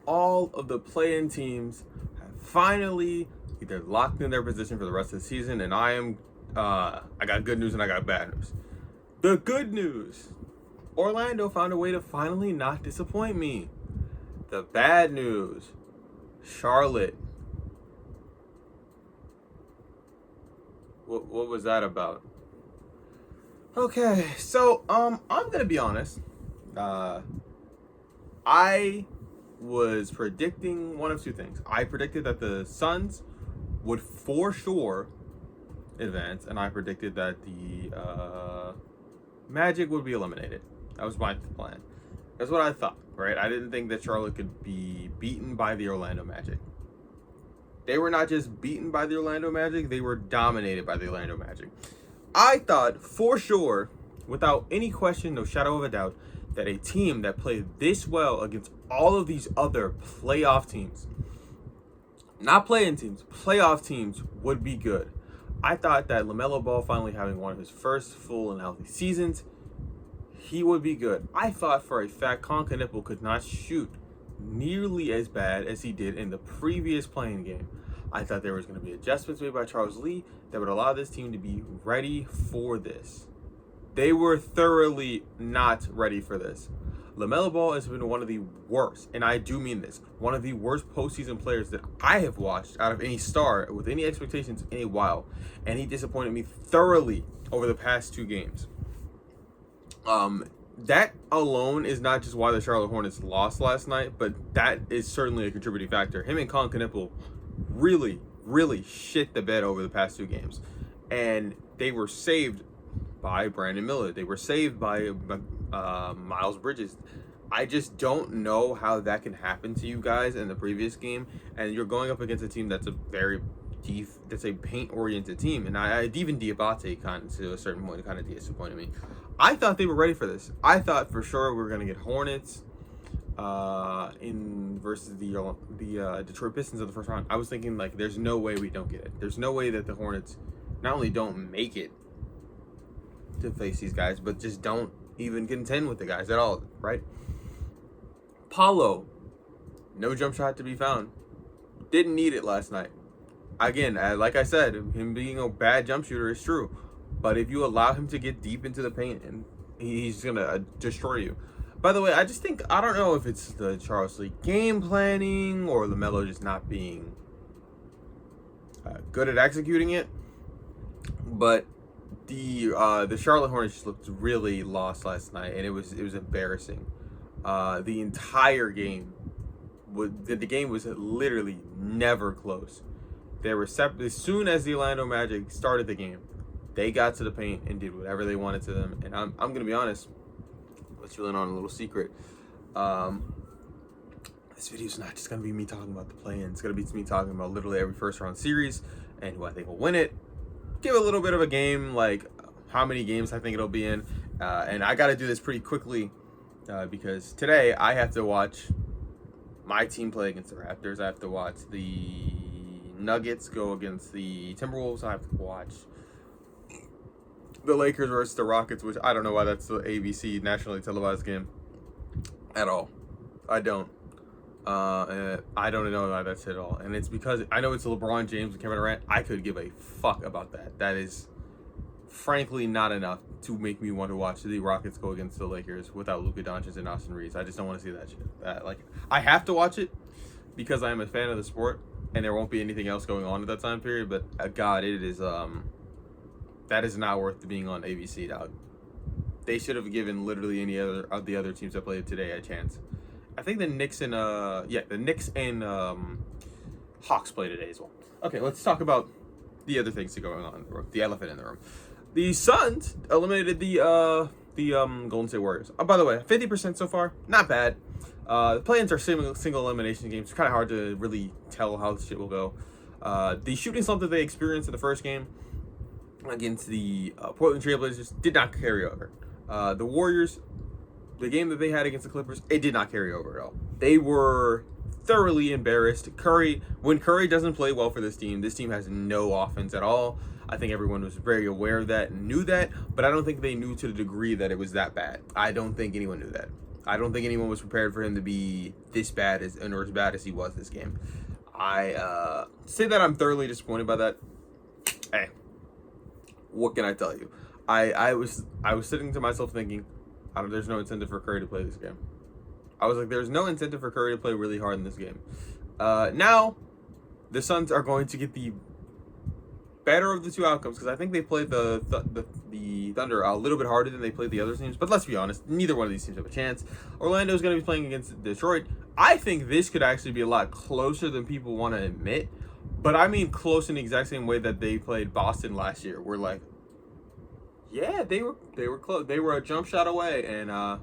all of the play-in teams have finally either locked in their position for the rest of the season, and I got good news and I got bad news. The good news, Orlando found a way to finally not disappoint me. The bad news, Charlotte. What was that about? Okay, so I'm gonna be honest. I was predicting one of two things. I predicted that the Suns would for sure advance, and I predicted that the Magic would be eliminated. That was my plan. That's what I thought, right? I didn't think that Charlotte could be beaten by the Orlando Magic. They were not just beaten by the Orlando Magic, they were dominated by the Orlando Magic. I thought for sure, without any question, no shadow of a doubt, that a team that played this well against all of these other playoff teams, not play-in teams, playoff teams, would be good. I thought that LaMelo Ball finally having one of his first full and healthy seasons, he would be good. I thought for a fact Colin Knueppel could not shoot nearly as bad as he did in the previous playing game. I thought there was going to be adjustments made by Charles Lee that would allow this team to be ready for this. They were thoroughly not ready for this. LaMelo Ball has been one of the worst, and I do mean this, one of the worst postseason players that I have watched out of any star with any expectations in a while, and he disappointed me thoroughly over the past two games. That alone is not just why the Charlotte Hornets lost last night, but that is certainly a contributing factor. Him and Colin Knueppel really shit the bed over the past two games, and they were saved by Brandon Miller. They were saved by Miles Bridges. I just don't know how that can happen to you guys in the previous game, and you're going up against a team that's a very that's a paint-oriented team, and even Diabate to a certain point kind of disappointed me. I thought they were ready for this. I thought for sure we were going to get Hornets in versus the Detroit Pistons in the first round. I was thinking, like, there's no way we don't get it. There's no way that the Hornets not only don't make it to face these guys, but just don't even contend with the guys at all, right? Paulo, no jump shot to be found. Didn't need it last night. Again, like I said, him being a bad jump shooter is true. But if you allow him to get deep into the paint, and he's going to destroy you. By the way, I don't know if it's the Charles Lee game planning or LaMelo just not being good at executing it. But the Charlotte Hornets just looked really lost last night, and it was embarrassing. The entire game, the game was literally never close. They were separate. As soon as the Orlando Magic started the game, they got to the paint and did whatever they wanted to them. And I'm going to be honest, let's let on a little secret. This video's not just going to be me talking about the play-in. It's going to be me talking about literally every first-round series and who I think will win it. Give a little bit of a game, like how many games I think it'll be in. And I got to do this pretty quickly because today I have to watch my team play against the Raptors. I have to watch the Nuggets go against the Timberwolves. I have to watch the Lakers versus the Rockets, which I don't know why that's the ABC nationally televised game at all. I don't. I don't know why that's it at all. And it's because I know it's LeBron James and Kevin Durant. I could give a fuck about that. That is frankly not enough to make me want to watch the Rockets go against the Lakers without Luka Doncic and Austin Reeves. I just don't want to see that shit. I have to watch it because I am a fan of the sport, and there won't be anything else going on at that time period. But God, it is that is not worth being on ABC, dog. They should have given literally any other of the other teams that played today a chance. I think the Knicks and Hawks play today as well. Okay, let's talk about the other things that are going on in the room. The elephant in the room. The Suns eliminated the Golden State Warriors. Oh, by the way, 50% so far, not bad. The play-ins are single elimination games. It's kind of hard to really tell how this shit will go. The shooting slump that they experienced in the first game against the Portland Trailblazers did not carry over. The Warriors, the game that they had against the Clippers, it did not carry over at all. They were thoroughly embarrassed. When Curry doesn't play well for this team has no offense at all. I think everyone was very aware of that and knew that, but I don't think they knew to the degree that it was that bad. I don't think anyone knew that. I don't think anyone was prepared for him to be this bad or as bad as he was this game. I say that I'm thoroughly disappointed by that. Hey, what can I tell you? I was sitting to myself thinking, there's no incentive for Curry to play this game. I was like, there's no incentive for Curry to play really hard in this game. Now, the Suns are going to get the better of the two outcomes because I think they played the Thunder a little bit harder than they played the other teams. But let's be honest, neither one of these teams have a chance. Orlando is going to be playing against Detroit. I think this could actually be a lot closer than people want to admit. But I mean close in the exact same way that they played Boston last year. We're like, yeah, they were close. They were a jump shot away, and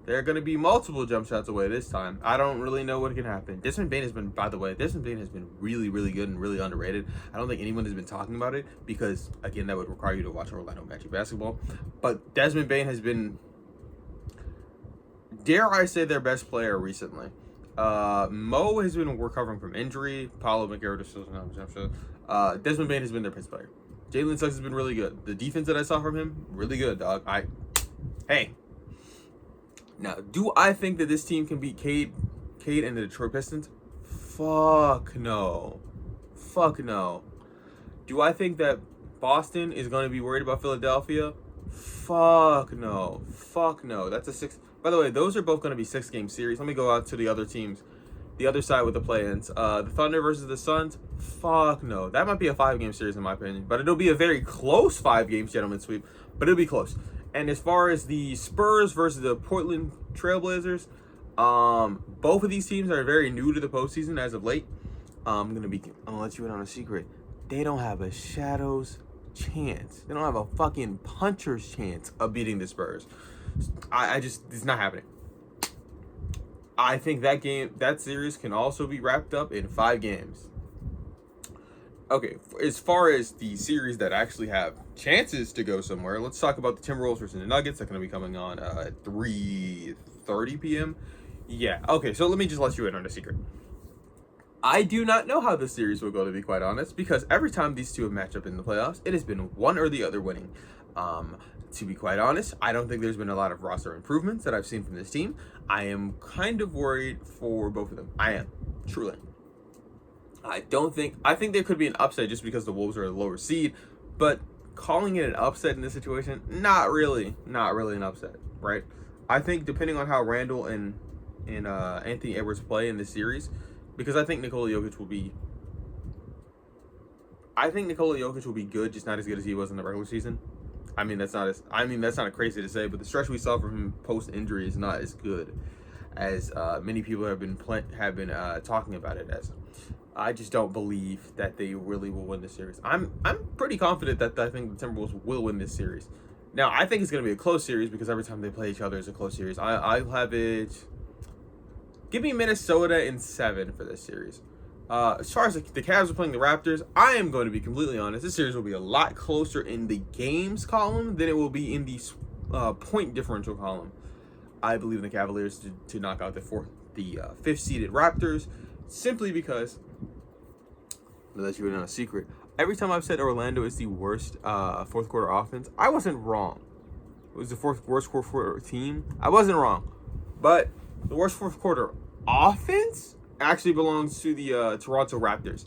they're going to be multiple jump shots away this time. I don't really know what can happen. Desmond Bane has been, by the way, really, really good and really underrated. I don't think anyone has been talking about it because, again, that would require you to watch Orlando Magic basketball. But Desmond Bane has been, dare I say, their best player recently. Mo has been recovering from injury. Paolo Banchero still doesn't have a jump shot. Desmond Bane has been their best player. Jalen Suggs has been really good. The defense that I saw from him, really good, dog. Hey. Now, do I think that this team can beat Cade and the Detroit Pistons? Fuck no. Fuck no. Do I think that Boston is going to be worried about Philadelphia? Fuck no. Fuck no. That's a 6. By the way, those are both going to be 6-game series. Let me go out to the other teams. The other side with the play-ins. The Thunder versus the Suns? Fuck no. That might be a 5-game series in my opinion. But it'll be a very close 5-game gentleman sweep. But it'll be close. And as far as the Spurs versus the Portland Trailblazers, both of these teams are very new to the postseason as of late. I'm gonna let you in on a secret. They don't have a shadow's chance. They don't have a fucking puncher's chance of beating the Spurs. It's not happening. I think that series can also be wrapped up in 5 games. Okay, as far as the series that actually have chances to go somewhere, let's talk about the Timberwolves versus the Nuggets. They're going to be coming on at 3:30 p.m. Yeah, okay, so let me just let you in on a secret. I do not know how this series will go, to be quite honest, because every time these two have matched up in the playoffs, it has been one or the other winning. To be quite honest, I don't think there's been a lot of roster improvements that I've seen from this team. I am kind of worried for both of them. I am, truly. I think there could be an upset just because the Wolves are a lower seed, but calling it an upset in this situation, not really an upset, right? I think depending on how Randall and Anthony Edwards play in this series, because I think Nikola Jokic will be good, just not as good as he was in the regular season. That's not crazy to say, but the stretch we saw from him post injury is not as good as many people have been talking about it as. I just don't believe that they really will win this series. I'm pretty confident that I think the Timberwolves will win this series. Now, I think it's going to be a close series because every time they play each other, it's a close series. I'll have it. Give me Minnesota in 7 for this series. As far as the Cavs are playing the Raptors, I am going to be completely honest. This series will be a lot closer in the games column than it will be in the point differential column. I believe in the Cavaliers to knock out the 5th seeded Raptors, simply because. I'll let you in on a secret. Every time I've said Orlando is the worst fourth quarter offense, I wasn't wrong. It was the worst fourth quarter team. I wasn't wrong. But the worst fourth quarter offense actually belongs to the Toronto Raptors.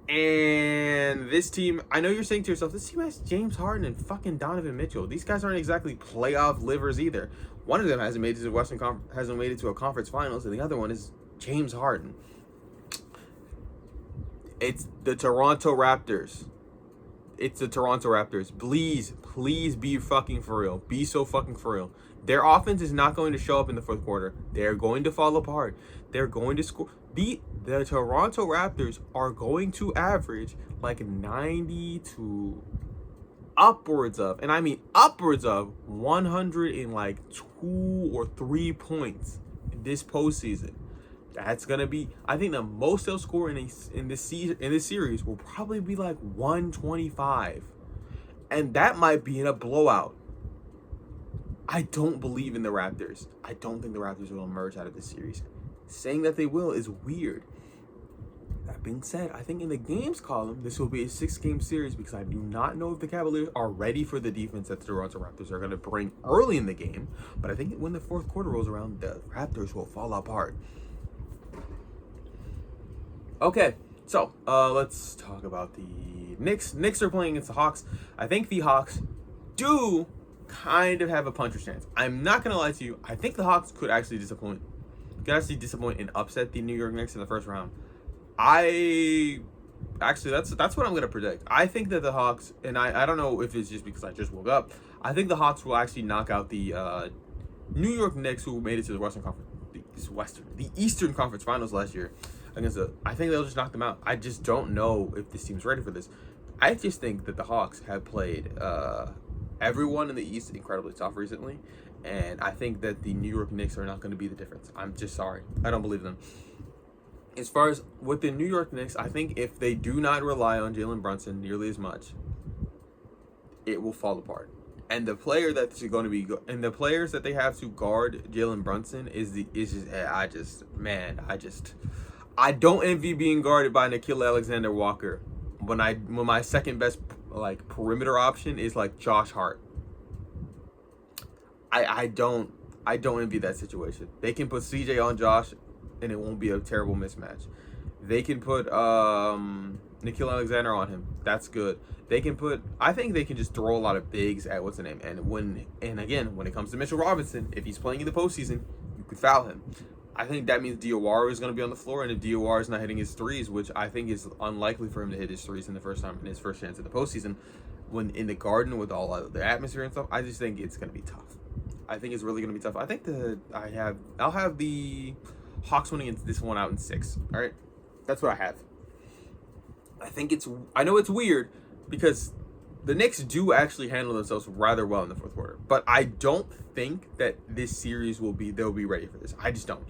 And this team, I know you're saying to yourself, this team has James Harden and fucking Donovan Mitchell. These guys aren't exactly playoff livers either. One of them hasn't made it to a conference finals, and the other one is James Harden. It's the Toronto Raptors. Please be fucking for real. Be so fucking for real. Their offense is not going to show up in the fourth quarter. They're going to fall apart. They're going to score. The Toronto Raptors are going to average like 90 to upwards of 102 or 3 points in this postseason. That's gonna be. I think the most they'll score in this series will probably be like 125, and that might be in a blowout. I don't believe in the Raptors. I don't think the Raptors will emerge out of this series. Saying that they will is weird. That being said, I think in the games column, this will be a 6-game series because I do not know if the Cavaliers are ready for the defense that the Toronto Raptors are going to bring early in the game. But I think when the fourth quarter rolls around, the Raptors will fall apart. Okay, so let's talk about the Knicks. Knicks are playing against the Hawks. I think the Hawks do kind of have a puncher's chance. I'm not going to lie to you. I think the Hawks could actually disappoint. And upset the New York Knicks in the first round. That's what I'm going to predict. I think that the Hawks, and I don't know if it's just because I just woke up, I think the Hawks will actually knock out the New York Knicks, who made it to the Eastern Conference Finals last year. I think they'll just knock them out. I just don't know if this team's ready for this. I just think that the Hawks have played everyone in the East incredibly tough recently, and I think that the New York Knicks are not going to be the difference. I'm just sorry. I don't believe them. As far as with the New York Knicks, I think if they do not rely on Jalen Brunson nearly as much, it will fall apart. And the player that's going to be and the players that they have to guard Jalen Brunson I don't envy being guarded by Nickeil Alexander-Walker when my second best perimeter option is like Josh Hart. I don't envy that situation. They can put CJ on Josh and it won't be a terrible mismatch. They can put Nickeil Alexander on him. That's good. I think they can just throw a lot of bigs at what's the name. And again, when it comes to Mitchell Robinson, if he's playing in the postseason, you could foul him. I think that means Diawara is going to be on the floor, and if Diawara is not hitting his threes, which I think is unlikely for him to hit his threes in his first chance at the postseason, when in the Garden with all of the atmosphere and stuff, I just think it's going to be tough. I think it's really going to be tough. I think I'll have the Hawks winning this one out in 6. All right, that's what I have. I know it's weird because the Knicks do actually handle themselves rather well in the fourth quarter, but I don't think that this series they'll be ready for this. I just don't.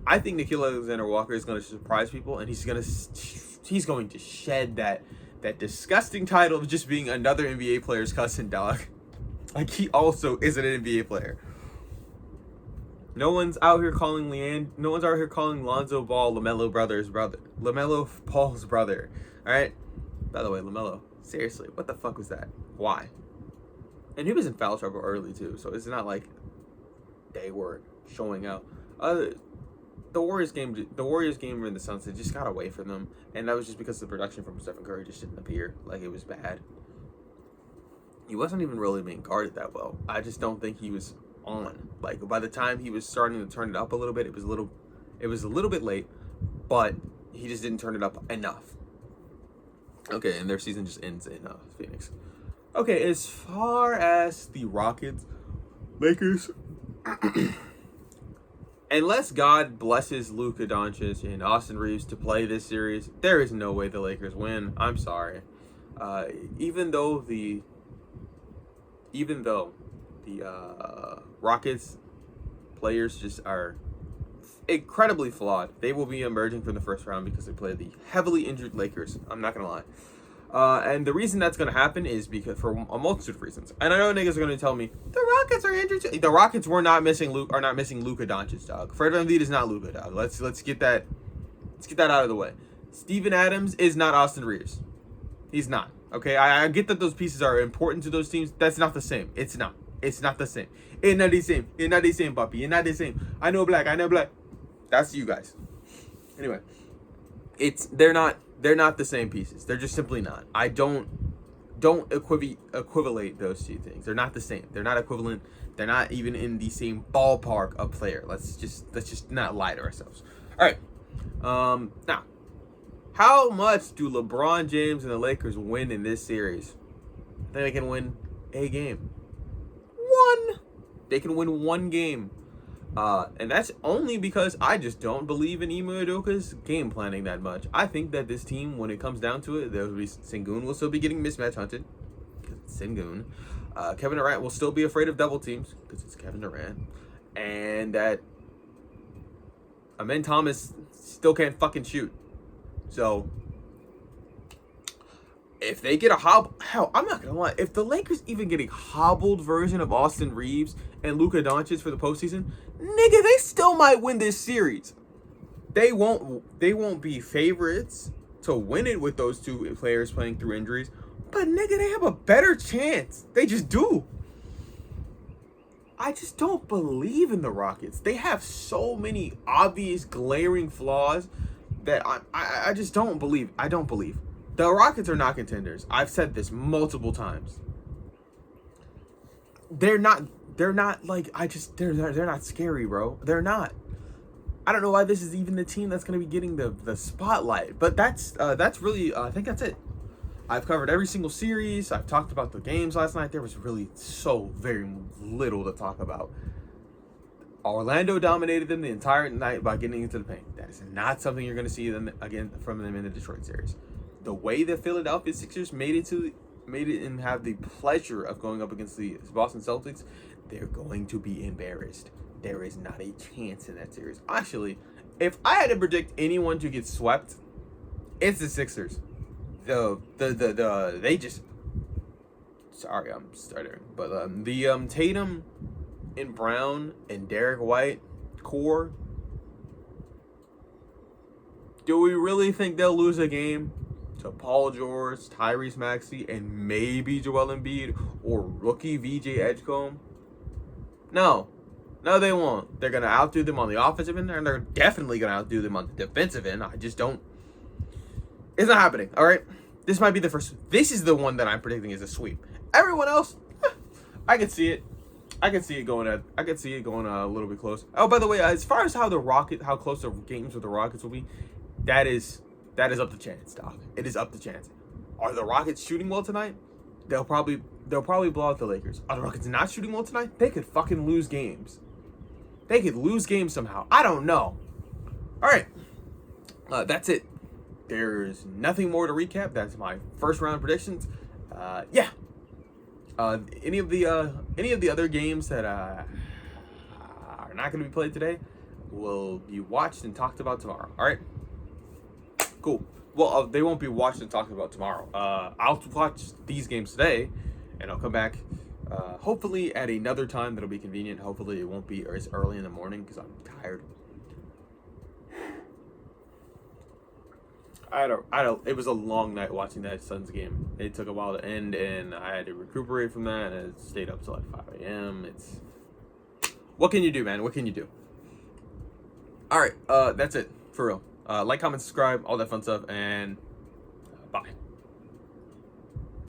I think Nickeil Alexander-Walker is going to surprise people, and he's going to shed that disgusting title of just being another NBA player's cousin, dog. Like, he also is an NBA player. No one's out here calling Lonzo Ball LaMelo Ball's brother. All right. By the way, LaMelo, seriously, what the fuck was that? Why? And he was in foul trouble early too, so it's not like they were showing out. The Warriors game in the Suns, it just got away from them, and that was just because the production from Stephen Curry just didn't appear. Like, it was bad. He wasn't even really being guarded that well. I just don't think he was on. Like, by the time he was starting to turn it up a little bit, it was a little bit late, but he just didn't turn it up enough. Okay, and their season just ends in Phoenix. Okay, as far as the Rockets, Lakers, unless God blesses Luka Doncic and Austin Reeves to play this series, there is no way the Lakers win. I'm sorry. Even though the Rockets players just are incredibly flawed, they will be emerging from the first round because they play the heavily injured Lakers. I'm not gonna lie. And the reason that's going to happen is because for a multitude of reasons. And I know niggas are going to tell me the Rockets are injured too. The Rockets are not missing Luka Doncic, dog. Fred VanVleet is not Luka, dog. Let's get that out of the way. Steven Adams is not Austin Reeves. He's not. Okay, I get that those pieces are important to those teams. That's not the same. It's not the same. It's not the same, puppy. It's not the same. I know black. That's you guys. Anyway, they're not the same pieces. They're just simply not. I don't equivalate those two things. They're not the same. They're not equivalent. They're not even in the same ballpark of player. Let's just not lie to ourselves. All right. Now, how much do LeBron James and the Lakers win in this series? I think they can win a game. One. They can win one game. And that's only because I just don't believe in Ime Udoka's game planning that much. I think that this team, when it comes down to it, Sengun will still be getting mismatch hunted because it's Sengun. Kevin Durant will still be afraid of double teams because it's Kevin Durant, and that Amen Thomas still can't fucking shoot. So if they get a hobble, hell, I'm not gonna lie. If the Lakers even get a hobbled version of Austin Reeves and Luka Doncic for the postseason, nigga, they still might win this series. They won't be favorites, to win it with those two players playing through injuries. But nigga, they have a better chance. They just do. I just don't believe in the Rockets. They have so many obvious, glaring flaws that I just don't believe. I don't believe. The Rockets are not contenders. I've said this multiple times. They're not like they're not scary, bro. They're not. I don't know why this is even the team that's going to be getting the spotlight. But that's really I think that's it. I've covered every single series. I've talked about the games last night. There was really so very little to talk about. Orlando dominated them the entire night by getting into the paint. That is not something you're going to see them again from them in the Detroit series. The way the Philadelphia Sixers made it and have the pleasure of going up against the Boston Celtics, they're going to be embarrassed. There is not a chance in that series. Actually, if I had to predict anyone to get swept, it's the Sixers. They just, sorry, I'm stuttering, but the Tatum and Brown and Derek White core, do we really think they'll lose a game to Paul George, Tyrese Maxey, and maybe Joel Embiid or rookie VJ Edgecombe? No, they won't. They're gonna outdo them on the offensive end, and they're definitely gonna outdo them on the defensive end. I just don't. It's not happening. All right. This might be the first. This is the one that I'm predicting is a sweep. Everyone else, I can see it. I can see it going a little bit close. Oh, by the way, as far as how close the games with the Rockets will be, that is up to chance, dog. It is up to chance. Are the Rockets shooting well tonight? They'll probably blow out the Lakers. Are the Rockets not shooting well tonight? They could fucking lose games. They could lose games somehow. I don't know. All right, that's it. There's nothing more to recap. That's my first round of predictions. Yeah. Any of the other games that are not going to be played today will be watched and talked about tomorrow. All right. Cool. Well, they won't be watched and talked about tomorrow. I'll watch these games today, and I'll come back hopefully at another time that'll be convenient. Hopefully it won't be as early in the morning because I'm tired. It was a long night watching that Suns game. It took a while to end, and I had to recuperate from that, and it stayed up till like 5 a.m. What can you do, man? What can you do? All right, that's it, for real. Like, comment, subscribe, all that fun stuff, and bye.